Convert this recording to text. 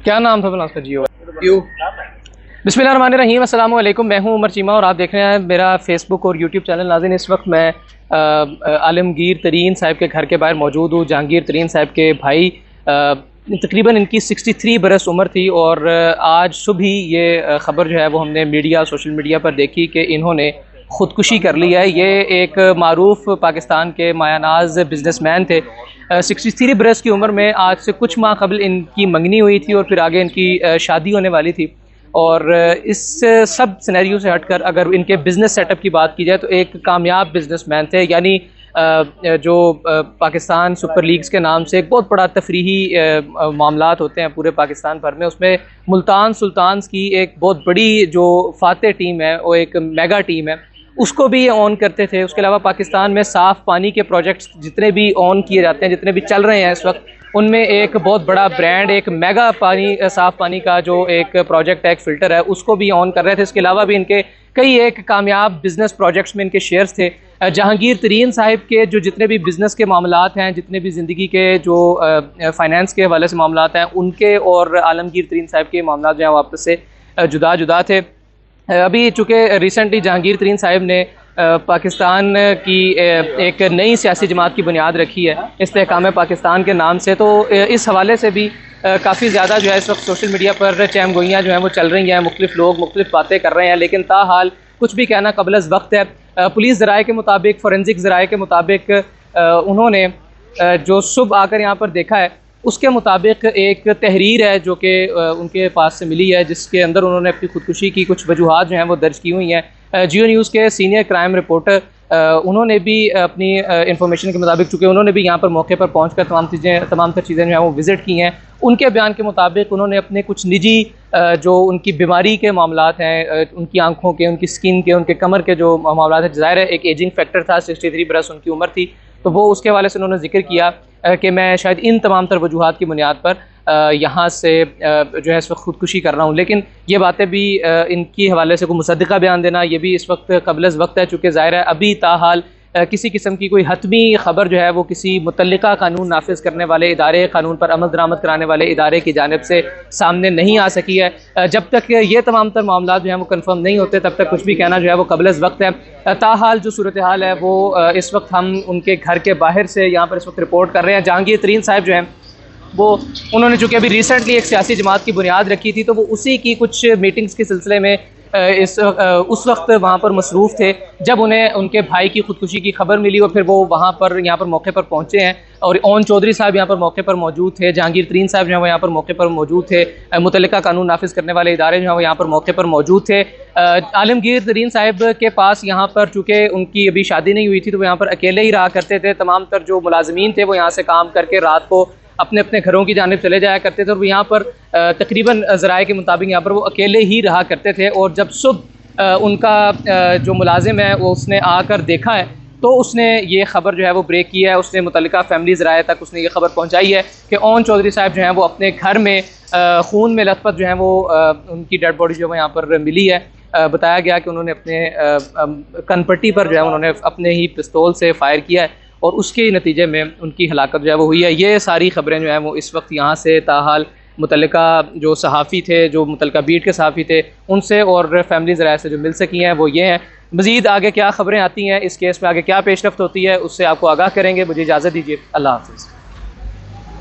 क्या नाम था उसका? जियो बिस्मिल्लाहिर्रहमानिर्रहीम। अस्सलाम वालेकुम। मैं हूं उमर चीमा और आप देख रहे हैं मेरा फेसबुक और यूट्यूब चैनल। नाज़रीन, इस वक्त मैं आलमगीर तरीन साहब के घर के बाहर मौजूद हूँ। जहांगीर तरीन साहब के भाई, तकरीबन इनकी 63 बरस उम्र थी और आज सुबह ये ख़बर जो है वो हमने सोशल मीडिया पर देखी कि इन्होंने ख़ुदकुशी कर ली है। ये एक मारूफ़ पाकिस्तान के मायानाज बिजनेसमैन थे। 63 बरस की उम्र में आज से कुछ माह कबल इनकी मंगनी हुई थी और फिर आगे इनकी शादी होने वाली थी। और इस सब सिनेरियो से हटकर अगर इनके बिज़नेस सेटअप की बात की जाए तो एक कामयाब बिजनेसमैन थे। यानी जो पाकिस्तान सुपर लीग्स के नाम से एक बहुत बड़ा तफरीही मामलात होते हैं पूरे पाकिस्तान भर में, उसमें मुल्तान सुल्तान्स की एक बहुत बड़ी जो फातेह टीम है, वो एक मेगा टीम है, उसको भी ये ऑन करते थे। उसके अलावा पाकिस्तान में साफ़ पानी के प्रोजेक्ट्स जितने भी ऑन किए जाते हैं, जितने भी चल रहे हैं इस वक्त, उनमें एक बहुत बड़ा ब्रांड, एक मेगा साफ़ पानी का जो एक प्रोजेक्ट है, एक फ़िल्टर है, उसको भी ऑन कर रहे थे। इसके अलावा भी इनके कई एक कामयाब बिज़नेस प्रोजेक्ट्स में इनके शेयर्स थे। जहांगीर तरीन साहिब के जो जितने भी बिज़नेस के मामलात हैं, जितने भी ज़िंदगी के जो फ़ाइनेंस के हवाले से मामलात हैं, उनके और आलमगीर तरीन साहिब के मामलात जो हैं वो आपस से जुदा जुदा थे। अभी चूँकि रिसेंटली जहांगीर तरीन साहिब ने पाकिस्तान की एक नई सियासी जमात की बुनियाद रखी है इस्तेहकाम पाकिस्तान के नाम से, तो इस हवाले से भी काफ़ी ज़्यादा जो है इस वक्त सोशल मीडिया पर चहमगोइयाँ जो हैं वो चल रही हैं। मुख्तलिफ लोग मुख्तलिफ बातें कर रहे हैं, लेकिन ताहाल कुछ भी कहना कबल वक्त है। पुलिस ज़राए के मुताबिक, फ़ॉरेंसिक ज़राए के मुताबिक, उन्होंने जो सुबह आकर यहाँ पर देखा है, उसके मुताबिक एक तहरीर है जो कि उनके पास से मिली है, जिसके अंदर उन्होंने अपनी खुदकुशी की कुछ वजूहात जो हैं वो दर्ज की हुई हैं। जियो न्यूज़ के सीनियर क्राइम रिपोर्टर उन्होंने भी अपनी इंफॉर्मेशन के मुताबिक, चूँकि उन्होंने भी यहाँ पर मौके पर पहुँचकर तमाम तर चीज़ें जो हैं वो विज़िट की हैं, उनके बयान के मुताबिक उन्होंने अपने कुछ निजी जो उनकी बीमारी के मामलात हैं, उनकी आँखों के, उनकी स्किन के, उनके कमर के जो मामलात हैं, ज़ाहिर है एक एजिंग फैक्टर था, 63 बरस उनकी उम्र थी, तो वो उसके हवाले से उन्होंने जिक्र किया कि मैं शायद इन तमाम तर वजूहात की बुनियाद पर यहाँ से जो है इस वक्त ख़ुदकुशी कर रहा हूँ। लेकिन ये बातें भी इनकी हवाले से कोई मुसद्दिक़ा बयान देना ये भी इस वक्त कबल वक्त है, चूँकि ज़ाहिर है अभी ताहाल किसी किस्म की कोई हतमी ख़बर जो है वो किसी मुतल्लिका कानून नाफिज करने वाले इदारे, कानून पर अमल दरामद कराने वाले इदारे की जानिब से सामने नहीं आ सकी है। जब तक ये तमाम तर मामला जो हैं वो कन्फर्म नहीं होते, तब तक कुछ भी कहना जो है वो कबल वक्त है। ताहाल जो सूरत हाल है वो इस वक्त हम उनके घर के बाहर से यहाँ पर इस वक्त रिपोर्ट कर रहे हैं। जहांगीर तरीन साहब जो हैं वो उन्होंने चूँकि अभी रिसेंटली एक सियासी जमात की बुनियाद रखी थी, तो वो उसी की कुछ मीटिंग्स के सिलसिले में उस वक्त वहाँ पर मसरूफ़ थे जब उन्हें उनके भाई की खुदकुशी की खबर मिली और फिर वो वहाँ पर यहाँ पर मौके पर पहुँचे हैं। और ओन चौधरी साहब यहाँ पर मौके पर मौजूद थे, जहांगीर तरीन साहब जो है वो यहाँ पर मौके पर मौजूद थे, मुतल्लिका कानून नाफिज करने वाले इदारे जो हैं वो यहाँ पर मौके पर मौजूद थे। आलमगीर तरीन साहब के पास यहाँ पर चूँकि उनकी अभी शादी नहीं हुई थी, तो वो यहाँ पर अकेले ही रहा करते थे। तमाम तर जो मुलाजमीन थे वो यहाँ से काम करके रात को अपने अपने घरों की जानिब चले जाया करते थे और वो यहाँ पर तकरीबन ज़राए के मुताबिक यहाँ पर वो अकेले ही रहा करते थे। और जब सुबह उनका जो मुलाजिम है वो उसने आकर देखा है, तो उसने ये ख़बर जो है वो ब्रेक की है, उसने मुतल्लिका फैमिली ज़राए तक उसने ये खबर पहुँचाई है कि ओन चौधरी साहब जो हैं वो अपने घर में खून में लथपथ जो हैं वो उनकी डेड बॉडी जो है यहाँ पर मिली है। बताया गया कि उन्होंने अपने कनपट्टी पर जो है उन्होंने अपने ही पिस्तौल से फायर किया है और उसके नतीजे में उनकी हलाकत जो है वो हुई है। ये सारी ख़बरें जो हैं वो इस वक्त यहाँ से ताहाल मुतल्लिका जो सहाफ़ी थे, जो मुतल्लिका बीट के सहाफ़ी थे, उनसे और फैमिली ज़राए से जो मिल सकी हैं वो ये हैं। मज़ीद आगे क्या ख़बरें आती हैं, इस केस में आगे क्या पेशरफ्त होती है, उससे आपको आगाह करेंगे। मुझे इजाज़त दीजिए। अल्लाह हाफ़िज़।